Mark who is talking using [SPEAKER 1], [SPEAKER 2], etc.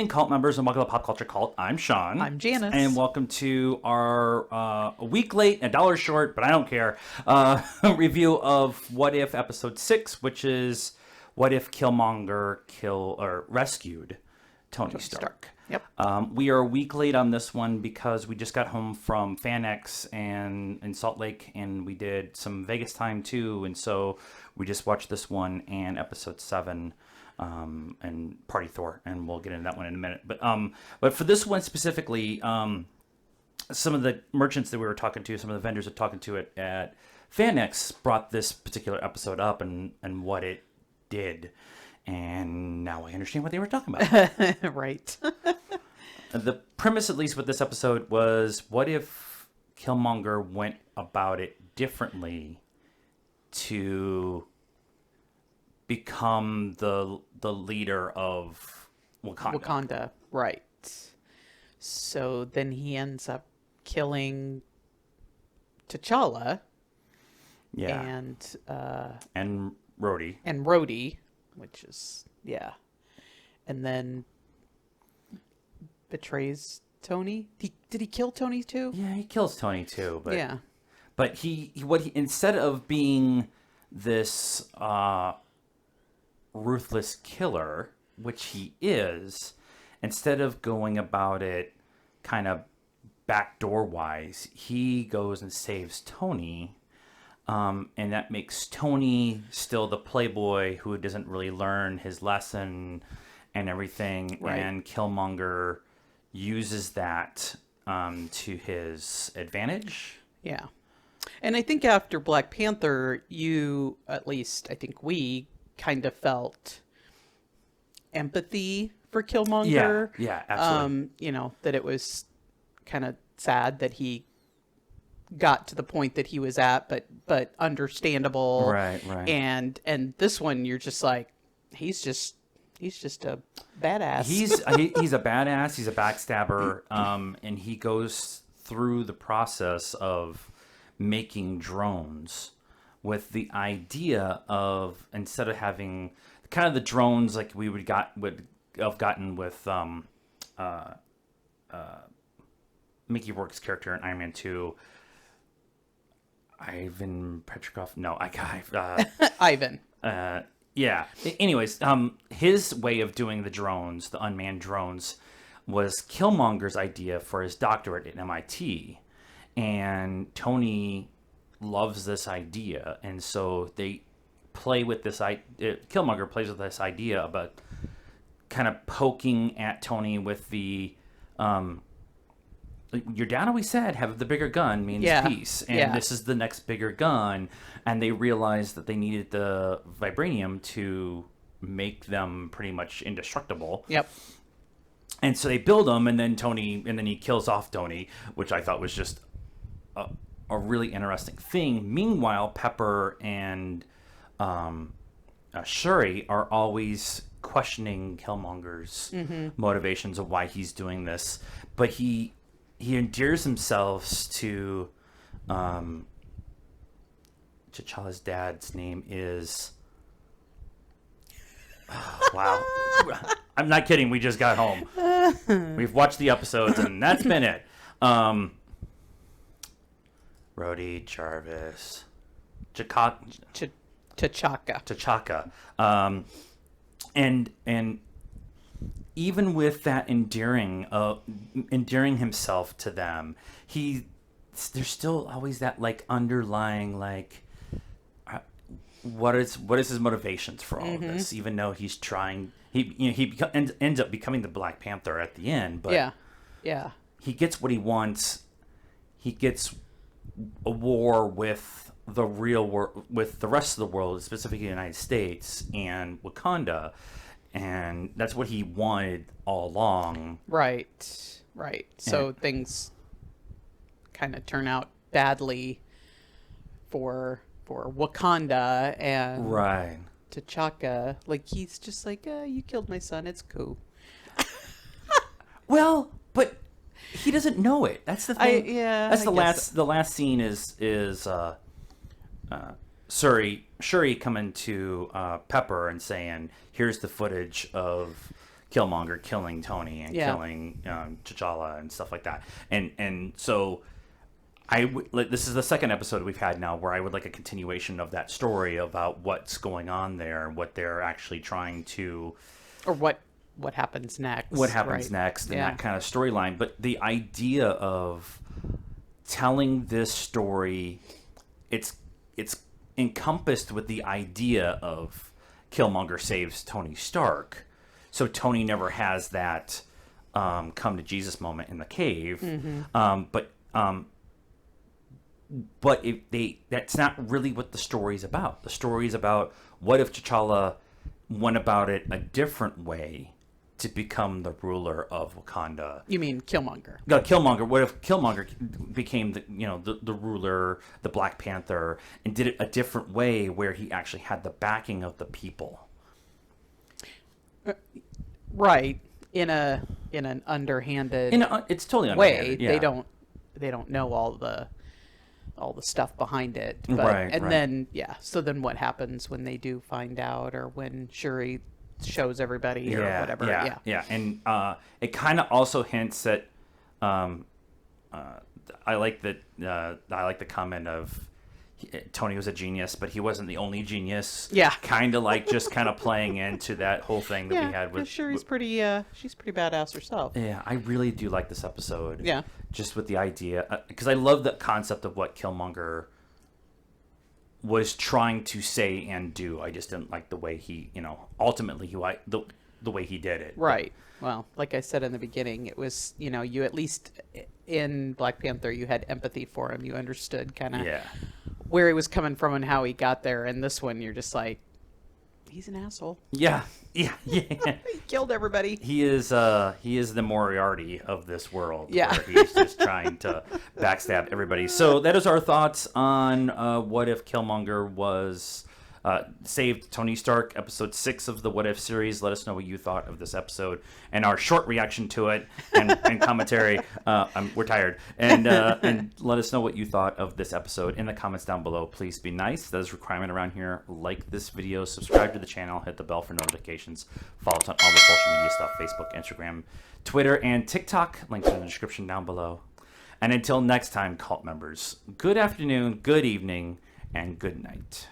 [SPEAKER 1] evening, cult members, and welcome to Pop Culture Cult. I'm Sean.
[SPEAKER 2] I'm Janice.
[SPEAKER 1] And welcome to our a week late, $1 short, but I don't care, review of What If Episode 6, which is What If Killmonger rescued Tony Stark.
[SPEAKER 2] Yep.
[SPEAKER 1] We are a week late on this one because we just got home from FanX and in Salt Lake, and we did some Vegas time too, and so we just watched this one and Episode 7. And Party Thor, and we'll get into that one in a minute. But for this one specifically, some of the merchants that we were talking to, some of the vendors that were talking to it at FanX brought this particular episode up and what it did. And now I understand what they were talking about.
[SPEAKER 2] Right.
[SPEAKER 1] The premise, at least with this episode, was what if Killmonger went about it differently to become the leader of Wakanda.
[SPEAKER 2] Right. So then he ends up killing T'Challa.
[SPEAKER 1] Yeah. And Rhodey.
[SPEAKER 2] And Rhodey, which is, yeah. And then betrays Tony. Did he kill Tony too?
[SPEAKER 1] Yeah, he kills Tony too. But
[SPEAKER 2] yeah.
[SPEAKER 1] But he instead of being this ruthless killer, which he is, instead of going about it kind of backdoor wise, he goes and saves Tony, and that makes Tony still the playboy who doesn't really learn his lesson and everything.
[SPEAKER 2] Right. And
[SPEAKER 1] Killmonger uses that to his advantage.
[SPEAKER 2] Yeah. And I think after Black Panther, I think we kind of felt empathy for Killmonger.
[SPEAKER 1] Yeah, absolutely.
[SPEAKER 2] That it was kind of sad that he got to the point that he was at, but understandable.
[SPEAKER 1] Right.
[SPEAKER 2] And this one, you're just like, he's just a badass.
[SPEAKER 1] He's a badass. He's a backstabber, and he goes through the process of making drones with the idea of, instead of having kind of the drones like we would have gotten with Mickey Rourke's character in Iron Man 2, Ivan Petrikov. No,
[SPEAKER 2] Ivan.
[SPEAKER 1] Yeah. Anyways, his way of doing the drones, the unmanned drones, was Killmonger's idea for his doctorate at MIT, and Tony loves this idea, and so they play with this. Killmonger plays with this idea about kind of poking at Tony with the, your dad always said, have the bigger gun means peace, and this is the next bigger gun, and they realized that they needed the vibranium to make them pretty much indestructible.
[SPEAKER 2] Yep.
[SPEAKER 1] And so they build them, and then he kills off Tony, which I thought was just a really interesting thing. Meanwhile, Pepper and Shuri are always questioning Killmonger's motivations of why he's doing this, but he endears himself to T'Challa's dad's name is wow. I'm not kidding, we just got home. We've watched the episodes and that's been it. Rhodey, Jarvis, T'Chaka. And even with that endearing himself to them, there's still always that like underlying like, what is his motivations for all of this? Even though he's trying, he ends up becoming the Black Panther at the end, but he gets what he wants. He gets a war with the real world, with the rest of the world, specifically the United States and Wakanda, and that's what he wanted all along.
[SPEAKER 2] Right. So things kind of turn out badly for Wakanda and T'Chaka. Like, he's just like, you killed my son, it's cool.
[SPEAKER 1] Well, but he doesn't know it. That's the thing. That's the last scene is Shuri coming to Pepper and saying, "Here's the footage of Killmonger killing Tony and killing T'Challa and stuff like that. And so this is the second episode we've had now where I would like a continuation of that story about what's going on there, what they're actually trying to,
[SPEAKER 2] or what happens next.
[SPEAKER 1] What happens next, and that kind of storyline. But the idea of telling this story, it's encompassed with the idea of Killmonger saves Tony Stark, so Tony never has that come to Jesus moment in the cave. But that's not really what the story's about. The story's about what if T'Challa went about it a different way to become the ruler of Wakanda.
[SPEAKER 2] You mean Killmonger?
[SPEAKER 1] No, Killmonger. What if Killmonger became the ruler, the Black Panther, and did it a different way where he actually had the backing of the people?
[SPEAKER 2] Right. In an underhanded
[SPEAKER 1] it's totally
[SPEAKER 2] way.
[SPEAKER 1] Underhanded. Yeah.
[SPEAKER 2] They don't know all the stuff behind it. But,
[SPEAKER 1] right.
[SPEAKER 2] Then so then what happens when they do find out, or when Shuri shows everybody or whatever?
[SPEAKER 1] Yeah. And it kind of also hints at I like the comment of Tony was a genius, but he wasn't the only genius.
[SPEAKER 2] Yeah.
[SPEAKER 1] Kind of like just kind of playing into that whole thing that we had with
[SPEAKER 2] Shuri's she's pretty badass herself.
[SPEAKER 1] Yeah, I really do like this episode.
[SPEAKER 2] Yeah.
[SPEAKER 1] Just with the idea, because I love the concept of what Killmonger was trying to say and do. I just didn't like the way he, ultimately the way he did it.
[SPEAKER 2] Right. Well, like I said in the beginning, it was, you at least in Black Panther, you had empathy for him. You understood kind of where he was coming from and how he got there. And this one, you're just like, he's an asshole.
[SPEAKER 1] Yeah.
[SPEAKER 2] He killed everybody.
[SPEAKER 1] He is the Moriarty of this world.
[SPEAKER 2] Yeah.
[SPEAKER 1] Where he's just trying to backstab everybody. So that is our thoughts on what if Killmonger was saved Tony Stark, episode 6 of the What If series. Let us know what you thought of this episode and our short reaction to it and commentary. We're tired. And let us know what you thought of this episode in the comments down below. Please be nice. That is a requirement around here. Like this video, subscribe to the channel, hit the bell for notifications, follow us on all the social media stuff, Facebook, Instagram, Twitter, and TikTok. Links in the description down below. And until next time, cult members, good afternoon, good evening, and good night.